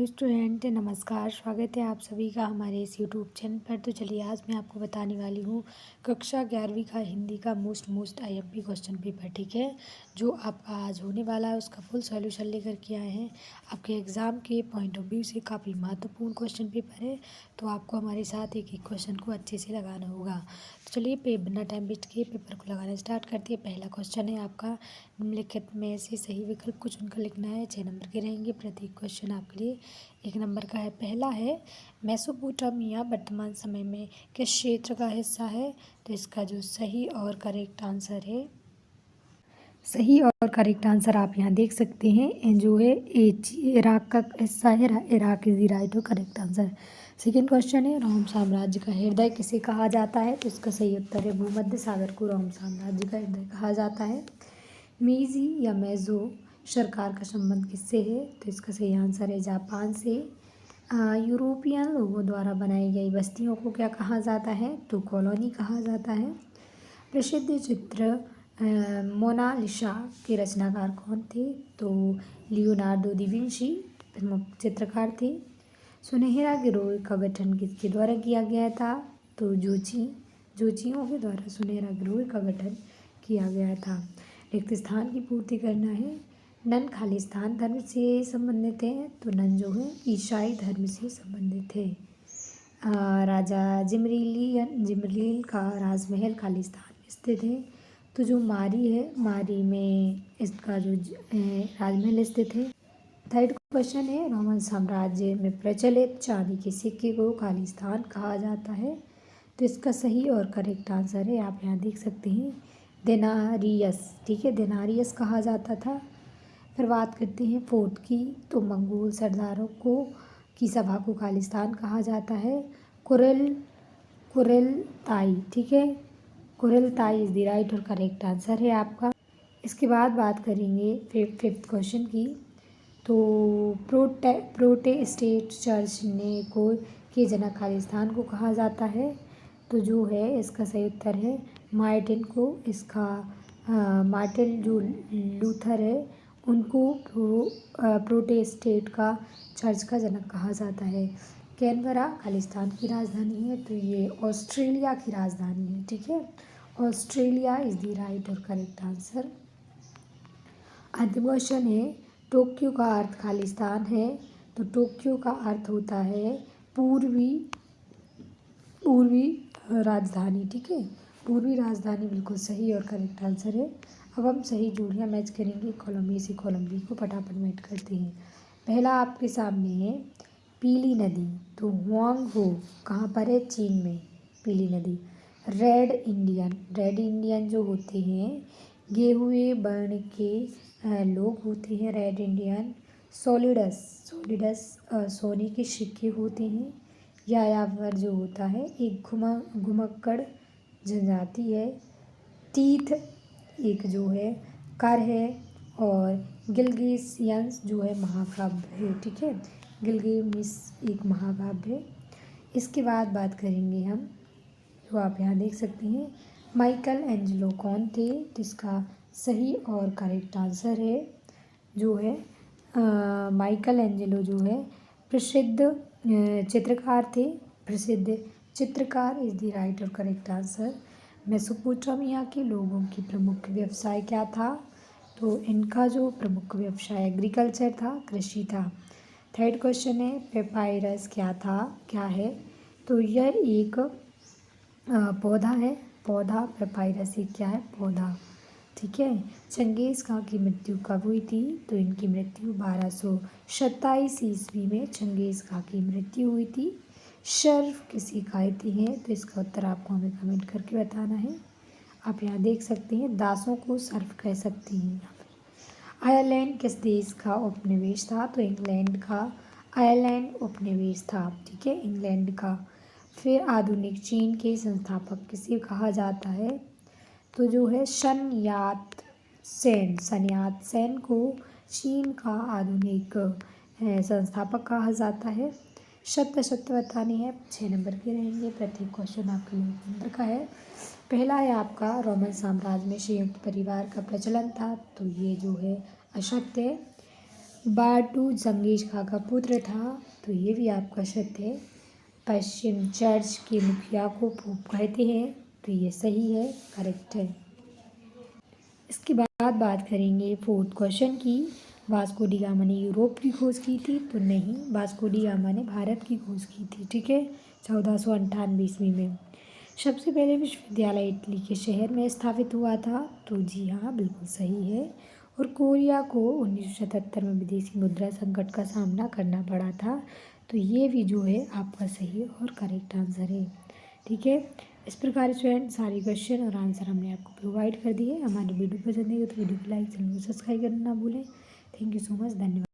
Student नमस्कार, स्वागत है आप सभी का हमारे इस यूट्यूब चैनल पर। तो चलिए आज मैं आपको बताने वाली हूँ कक्षा 11वीं का हिंदी का मोस्ट आईएमपी क्वेश्चन पेपर, ठीक है, जो आपका आज होने वाला है। उसका फुल सॉल्यूशन लेकर के आए हैं। आपके एग्ज़ाम के पॉइंट ऑफ व्यू से काफ़ी महत्वपूर्ण क्वेश्चन पेपर है, तो आपको हमारे साथ एक एक क्वेश्चन को अच्छे से लगाना होगा। तो चलिए बिना टाइम वेस्ट किए पेपर को लगाना स्टार्ट करते हैं। पहला क्वेश्चन है आपका, निम्नलिखित में से सही विकल्प को चुनकर लिखना है। 6 नंबर के रहेंगे। प्रत्येक क्वेश्चन आपके लिए 1 नंबर का है। पहला है, मेसोपोटामिया वर्तमान समय में किस क्षेत्र का हिस्सा है? तो इसका जो सही और करेक्ट आंसर है, सही और करेक्ट आंसर आप यहाँ देख सकते हैं, जो है इराक का हिस्सा है। इराक इज द राइट और करेक्ट आंसर। सेकेंड क्वेश्चन है, रोम साम्राज्य का हृदय किसे कहा जाता है? तो इसका सही उत्तर है, भूमध्य सागर को रोम साम्राज्य का हृदय कहा जाता है। मीजी या मेजो सरकार का संबंध किससे है? तो इसका सही आंसर है जापान से। यूरोपियन लोगों द्वारा बनाई गई बस्तियों को क्या कहा जाता है? तो कॉलोनी कहा जाता है। प्रसिद्ध चित्र मोनालिसा के रचनाकार कौन थे? तो लियोनार्डो दा विंची प्रमुख चित्रकार थे। सुनहरा गिरोह का गठन किसके द्वारा किया गया था? तो जोचियों के द्वारा सुनहरा गिरोह का गठन किया गया था। रिक्त स्थान की पूर्ति करना है। नन खालिस्तान धर्म से संबंधित है, तो नन जो है ईसाई धर्म से संबंधित है। राजा जिमरील का राजमहल खालिस्तान में स्थित है। तो जो मारी है, मारी में इसका जो राजमहल स्थित है। थर्ड क्वेश्चन है, रोमन साम्राज्य में प्रचलित चांदी के सिक्के को खालिस्तान कहा जाता है। तो इसका सही और करेक्ट आंसर है, आप यहाँ देख सकते हैं, देनारियस, ठीक है, देनारियस कहा जाता था। फिर बात करते हैं फोर्थ की, तो मंगोल सरदारों की सभा को खालिस्तान कहा जाता है। कुरिलताई, ठीक है, कुरिलताई इज द राइट और करेक्ट आंसर है आपका। इसके बाद बात करेंगे फिफ्थ क्वेश्चन की, तो प्रोटेस्टेंट चर्च ने के जनक खालिस्तान को कहा जाता है। तो जो है इसका सही उत्तर है मार्टिन को। मार्टिन जो लूथर है उनको प्रोटेस्टेंट का चर्च का जनक कहा जाता है। कैनबरा खालिस्तान की राजधानी है, तो ये ऑस्ट्रेलिया की राजधानी है, ठीक है, ऑस्ट्रेलिया इज द राइट और करेक्ट आंसर। अंतिम क्वेश्चन है, टोक्यो का अर्थ खालिस्तान है। तो टोक्यो का अर्थ होता है पूर्वी राजधानी, ठीक है, पूर्वी राजधानी बिल्कुल सही और करेक्ट आंसर है। अब हम सही जोड़ियाँ मैच करेंगे, कॉलम ए से कॉलम बी को फटाफट मैच करते हैं। पहला आपके सामने है पीली नदी, तो हुआंग हो कहाँ पर है? चीन में पीली नदी। रेड इंडियन जो होते हैं गेहुए वर्ण के लोग होते हैं, रेड इंडियन। सॉलिडस सोने के सिक्के होते हैं। यायावर जो होता है एक घुमक्कड़ जनजाति है। तीथ एक जो है कर है, और गिलगिस जो है महाकाव्य है, ठीक है, गिलगिस एक महाकाव्य है। इसके बाद बात करेंगे हम, जो आप यहाँ देख सकते हैं, माइकल एंजेलो कौन थे? तो इसका सही और करेक्ट आंसर है जो है माइकल एंजेलो जो है प्रसिद्ध चित्रकार थे। प्रसिद्ध चित्रकार इज द राइट और करेक्ट आंसर। मेसोपोटामिया के लोगों की प्रमुख व्यवसाय क्या था? तो इनका जो प्रमुख व्यवसाय एग्रीकल्चर था, कृषि था। थर्ड क्वेश्चन है, पेपायरस क्या है? तो यह एक पौधा है, पौधा पेपायरस एक क्या है? पौधा, ठीक है। चंगेज़ खां की मृत्यु कब हुई थी? तो इनकी मृत्यु 1227 ईस्वी में चंगेज़ खां की मृत्यु हुई थी। शर्फ किसे कहते हैं? तो इसका उत्तर आपको हमें कमेंट करके बताना है। आप यहाँ देख सकते हैं, दासों को सर्फ कह सकते हैं। आयरलैंड किस देश का उपनिवेश था? तो इंग्लैंड का आयरलैंड उपनिवेश था, ठीक है, इंग्लैंड का। फिर आधुनिक चीन के संस्थापक किसे कहा जाता है? तो जो है सन यात सेन को चीन का आधुनिक संस्थापक कहा जाता है। सत्य बतानी है, 6 नंबर के रहेंगे। प्रत्येक क्वेश्चन आपके लिए 1 नंबर का है। पहला है आपका, रोमन साम्राज्य में संयुक्त परिवार का प्रचलन था, तो ये जो है असत्य है। बाटू जंगेज खां का पुत्र था, तो ये भी आपका सत्य है। पश्चिम चर्च के मुखिया को पोप कहते हैं, तो ये सही है, करेक्ट है। इसके बाद बात करेंगे फोर्थ क्वेश्चन की। वास्को डी गामा ने यूरोप की खोज की थी, तो नहीं, वास्को डी गामा ने भारत की खोज की थी। ठीक है, 1498 ईस्वी में। सबसे पहले विश्वविद्यालय इटली के शहर में स्थापित हुआ था, तो जी हाँ, बिल्कुल सही है। और कोरिया को 1977 में विदेशी मुद्रा संकट का सामना करना पड़ा था, तो ये भी जो है आपका सही और करेक्ट आंसर है। ठीक है, इस प्रकार स्टूडेंट सारे क्वेश्चन और आंसर हमने आपको प्रोवाइड कर दिए। हमारी वीडियो पसंद आई हो तो वीडियो को लाइक, चैनल को सब्सक्राइब करना ना भूलें। थैंक यू सो मच, धन्यवाद।